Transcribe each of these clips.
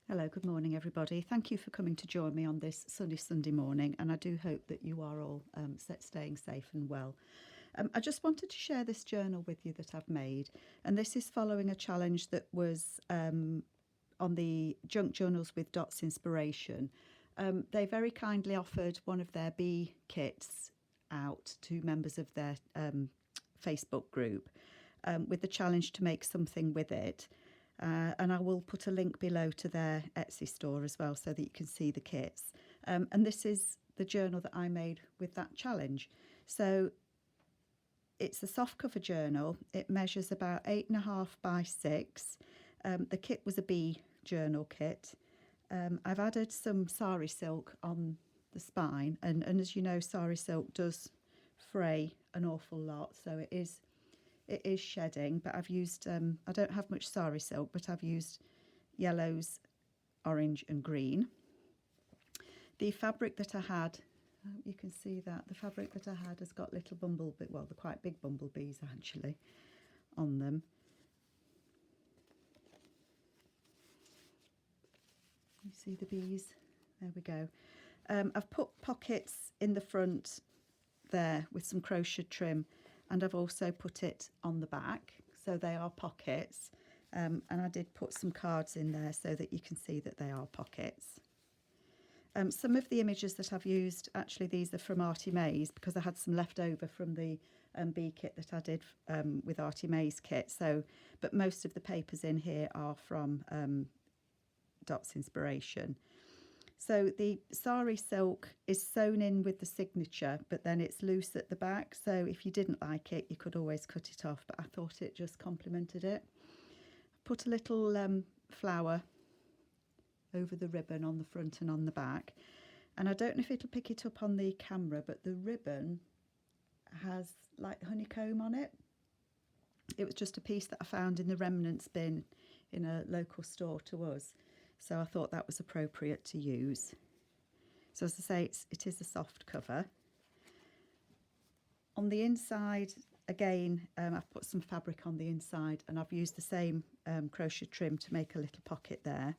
Hello, good morning everybody. Thank you for coming to join me on this sunny Sunday morning, and I do hope that you are all staying safe and well. I just wanted to share this journal with you that I've made, and this is following a challenge that was on the Junk Journals with Dots Inspiration. They very kindly offered one of their bee kits out to members of their Facebook group with the challenge to make something with it. And I will put a link below to their Etsy store as well so that you can see the kits. And this is the journal that I made with that challenge. So it's a soft cover journal. It measures about 8.5 by 6. The kit was a bee journal kit. I've added some sari silk on the spine, and as you know, sari silk does fray an awful lot, so it is shedding, but I've used, I don't have much sari silk, but I've used yellows, orange and green. The fabric that I had, you can see that, the fabric that I had has got little bumblebee, well, they're quite big bumblebees actually, on them. You see the bees? There we go. I've put pockets in the front there with some crochet trim, and I've also put it on the back, so they are pockets, and I did put some cards in there so that you can see that they are pockets. Some of the images that I've used, actually these are from Artie May's, because I had some left over from the bee kit that I did with Artie May's kit, but most of the papers in here are from Dots Inspiration. So the sari silk is sewn in with the signature, but then it's loose at the back. So if you didn't like it, you could always cut it off, but I thought it just complemented it. Put a little flower over the ribbon on the front and on the back. And I don't know if it'll pick it up on the camera, but the ribbon has like honeycomb on it. It was just a piece that I found in the remnants bin in a local store to us. So I thought that was appropriate to use. So as I say, it is a soft cover. On the inside, again, I've put some fabric on the inside, and I've used the same crochet trim to make a little pocket there.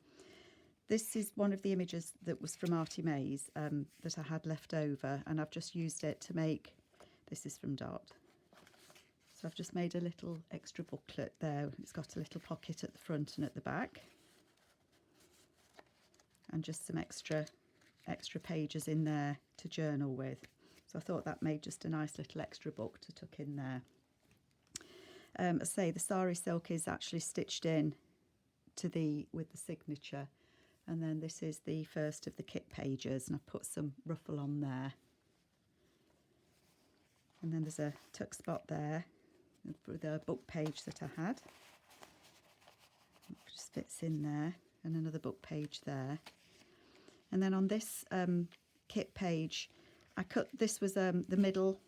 This is one of the images that was from Artie May's that I had left over, and I've just used it to make, this is from Dot. So I've just made a little extra booklet there. It's got a little pocket at the front and at the back, and just some extra pages in there to journal with. So I thought that made just a nice little extra book to tuck in there. I say the sari silk is actually stitched in to with the signature, and then this is the first of the kit pages, and I put some ruffle on there. And then there's a tuck spot there for the book page that I had. It just fits in there, and another book page there. And then on this kit page, I cut, this was the middle,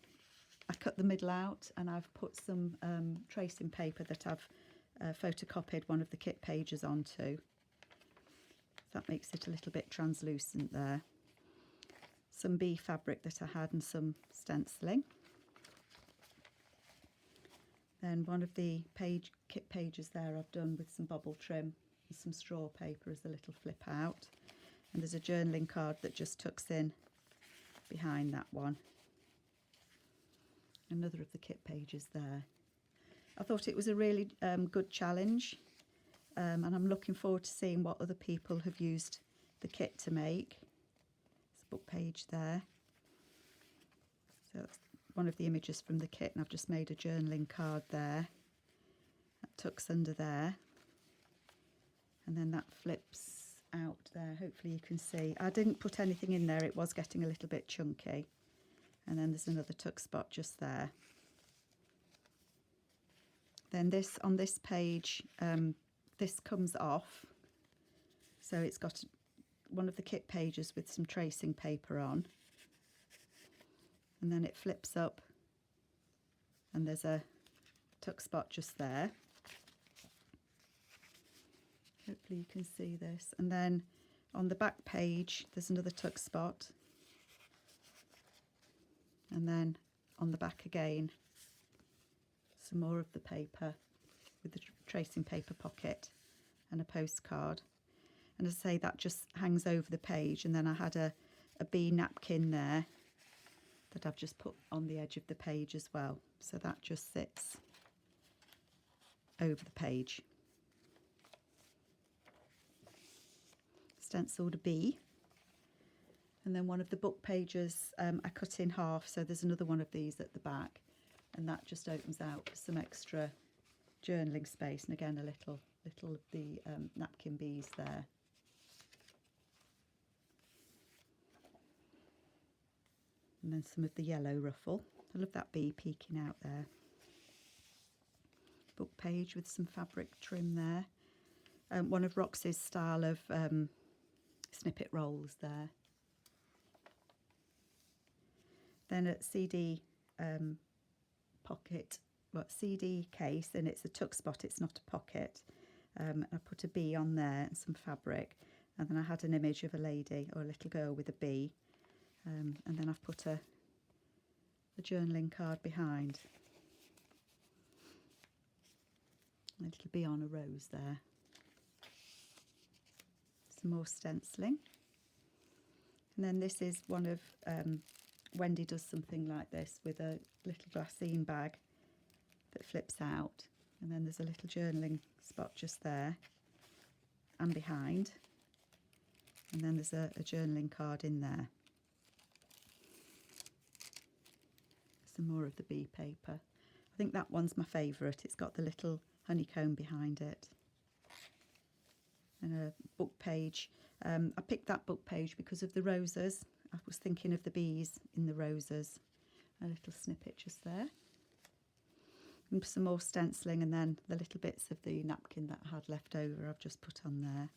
I cut the middle out, and I've put some tracing paper that I've photocopied one of the kit pages onto. That makes it a little bit translucent there. Some bee fabric that I had and some stenciling. Then one of the kit pages there I've done with some bobble trim and some straw paper as a little flip out. And there's a journaling card that just tucks in behind that one. Another of the kit pages there. I thought it was a really good challenge, and I'm looking forward to seeing what other people have used the kit to make. There's a book page there. So that's one of the images from the kit, and I've just made a journaling card there. That tucks under there. And then that flips out there, hopefully you can see. I didn't put anything in there, it was getting a little bit chunky. And then there's another tuck spot just there. Then this, on this page, this comes off. So it's got one of the kit pages with some tracing paper on. And then it flips up, and there's a tuck spot just there. Hopefully you can see this. And then on the back page, there's another tuck spot. And then on the back again, some more of the paper with the tracing paper pocket and a postcard. And as I say, that just hangs over the page. And then I had a bee napkin there that I've just put on the edge of the page as well. So that just sits over the page. Stenciled a bee. And then one of the book pages I cut in half, so there's another one of these at the back, and that just opens out some extra journaling space, and again a little of the napkin bees there. And then some of the yellow ruffle. I love that bee peeking out there. Book page with some fabric trim there. One of Roxy's style of snippet rolls there. Then a CD pocket, CD case, and it's a tuck spot, it's not a pocket. I put a bee on there and some fabric, and then I had an image of a lady or a little girl with a bee, and then I've put a journaling card behind. A little bee on a rose there. Some more stenciling. And then this is one of Wendy does something like this with a little glassine bag that flips out, and then there's a little journaling spot just there and behind, and then there's a journaling card in there. Some more of the bee paper. I think that one's my favourite. It's got the little honeycomb behind it. And a book page. I picked that book page because of the roses. I was thinking of the bees in the roses. A little snippet just there. And some more stenciling, and then the little bits of the napkin that I had left over I've just put on there.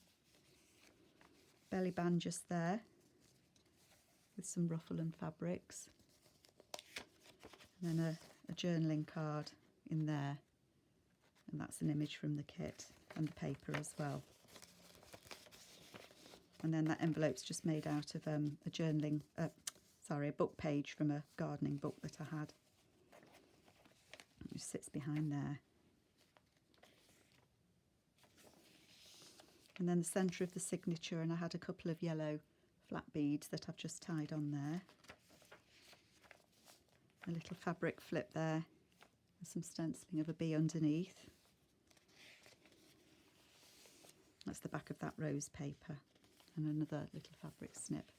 Belly band just there with some ruffle and fabrics. And then a journaling card in there. And that's an image from the kit and the paper as well. And then that envelope's just made out of a book page from a gardening book that I had. It just sits behind there. And then the centre of the signature, and I had a couple of yellow flat beads that I've just tied on there. A little fabric flip there, and some stenciling of a bee underneath. That's the back of that rose paper. And another little fabric snip.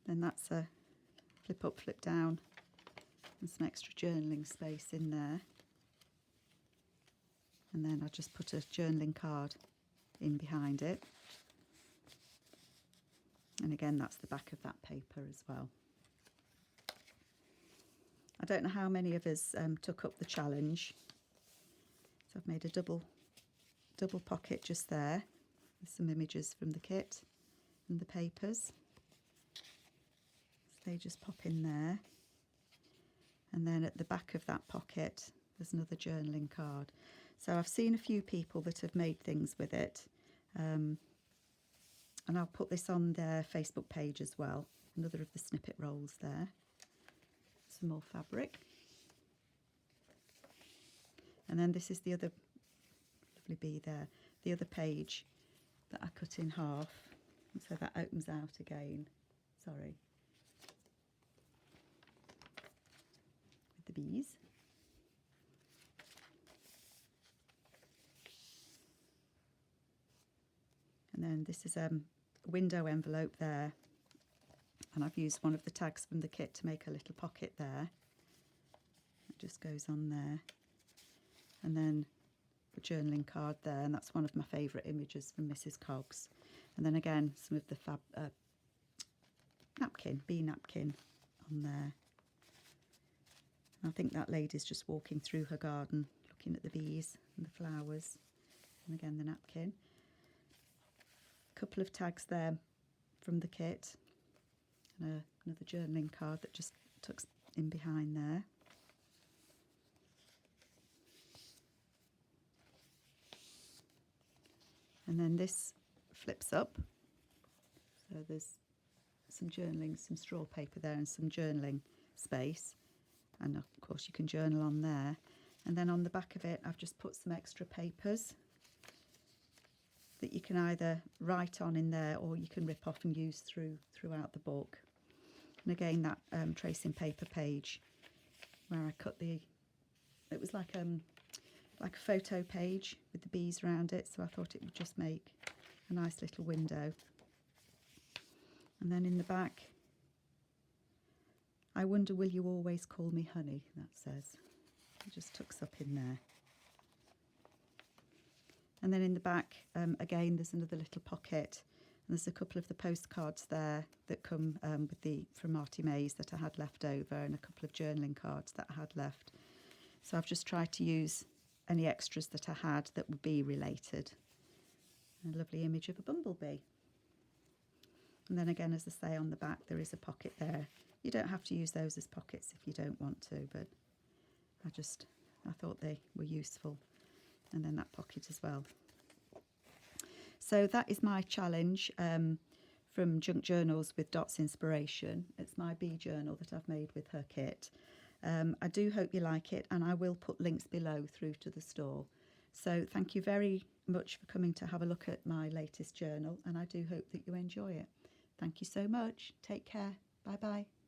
Then that's a flip up, flip down, and some extra journaling space in there. And then I just put a journaling card in behind it. And again, that's the back of that paper as well. I don't know how many of us took up the challenge. So I've made a double pocket just there with some images from the kit and the papers. So they just pop in there. And then at the back of that pocket, there's another journaling card. So I've seen a few people that have made things with it. And I'll put this on their Facebook page as well. Another of the snippet rolls there. Some more fabric. And then this is the other lovely bee there, the other page that I cut in half. And so that opens out again. Sorry. With the bees. And then this is a window envelope there. And I've used one of the tags from the kit to make a little pocket there. It just goes on there. And then a journaling card there, and that's one of my favourite images from Mrs. Coggs. And then again, some of the bee napkin on there. And I think that lady's just walking through her garden, looking at the bees and the flowers. And again, the napkin. A couple of tags there from the kit. And another journaling card that just tucks in behind there. And then this flips up. So there's some journaling, some straw paper there and some journaling space. And of course you can journal on there. And then on the back of it, I've just put some extra papers. that you can either write on in there or you can rip off and use throughout the book. And again, that tracing paper page where I cut it was like a photo page with the bees around it, so I thought it would just make a nice little window. And then in the back, I wonder will you always call me honey, that says. It just tucks up in there. And then in the back, again, there's another little pocket. And there's a couple of the postcards there that come from Marty Mays that I had left over, and a couple of journaling cards that I had left. So I've just tried to use any extras that I had that would be related. A lovely image of a bumblebee. And then again, as I say, on the back, there is a pocket there. You don't have to use those as pockets if you don't want to, but I thought they were useful. And then that pocket as well. So that is my challenge from Junk Journals with Dot's Inspiration. It's my bee journal that I've made with her kit. I do hope you like it, and I will put links below through to the store. So thank you very much for coming to have a look at my latest journal, and I do hope that you enjoy it. Thank you so much. Take care. Bye bye.